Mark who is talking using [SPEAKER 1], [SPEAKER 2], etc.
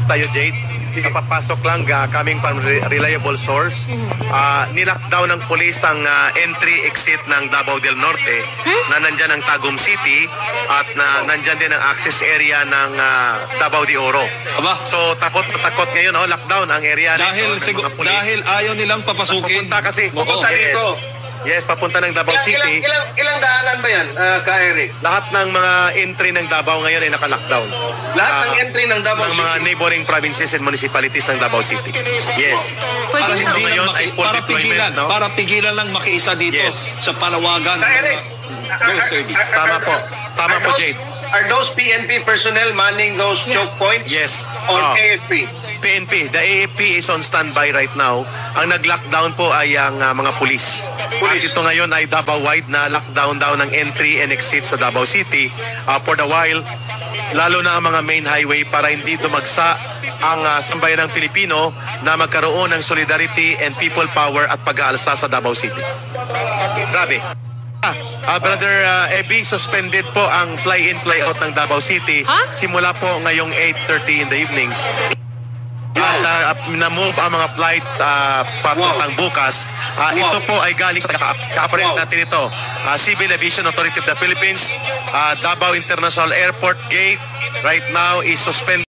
[SPEAKER 1] tayo, Jade. Kapapasok lang coming from reliable source. Nilockdown ng polis ang entry-exit ng Davao del Norte na nandyan ang Tagum City at nandyan din ang access area ng Davao de Oro.
[SPEAKER 2] Aba,
[SPEAKER 1] So takot ngayon, lockdown ang area
[SPEAKER 2] dahil,
[SPEAKER 1] nito ng mga pulis.
[SPEAKER 2] dahil ayaw nilang papasukin.
[SPEAKER 1] Papunta kasi.
[SPEAKER 2] Oo.
[SPEAKER 1] Yes, papunta ng Davao City.
[SPEAKER 3] Ilang daanan ba yan, Ka-Eric?
[SPEAKER 1] Lahat ng mga entry ng Davao ngayon ay naka-lockdown.
[SPEAKER 3] Lahat ng entry ng Davao
[SPEAKER 1] ng mga
[SPEAKER 3] City?
[SPEAKER 1] neighboring provinces and municipalities ng Davao City. Yes.
[SPEAKER 2] Para
[SPEAKER 4] Pwede
[SPEAKER 2] hindi
[SPEAKER 4] sa...
[SPEAKER 1] ngayon
[SPEAKER 2] lang
[SPEAKER 1] ay full
[SPEAKER 2] para
[SPEAKER 1] deployment,
[SPEAKER 2] pigilan,
[SPEAKER 1] no?
[SPEAKER 2] para pigilan lang makiisa dito
[SPEAKER 1] Yes.
[SPEAKER 2] sa panawagan.
[SPEAKER 3] Ka-Eric?
[SPEAKER 2] Go, Sir B.
[SPEAKER 1] Tama po. Tama po, Jade.
[SPEAKER 3] Are those PNP personnel manning those choke points?
[SPEAKER 1] Yes.
[SPEAKER 3] Or
[SPEAKER 1] Ah.
[SPEAKER 3] AFP?
[SPEAKER 1] PNP. The AFP is on standby right now. Ang nag-lockdown po ay ang mga pulis. At ito ngayon ay Davao-wide na lockdown daw ng entry and exit sa Davao City for the while, lalo na ang mga main highway para hindi dumagsa ang sambayan ng Pilipino na magkaroon ng solidarity and people power at pag-aalsa sa Davao City. Grabe. Brother Ebi, suspended po ang fly-in, fly-out ng Davao City simula po ngayong 8:30 in the evening. At na-move ang mga flight papuntang bukas. Ito po ay galing sa ka-operate natin ito. Civil Aviation Authority of the Philippines, Davao International Airport Gate right now is suspended.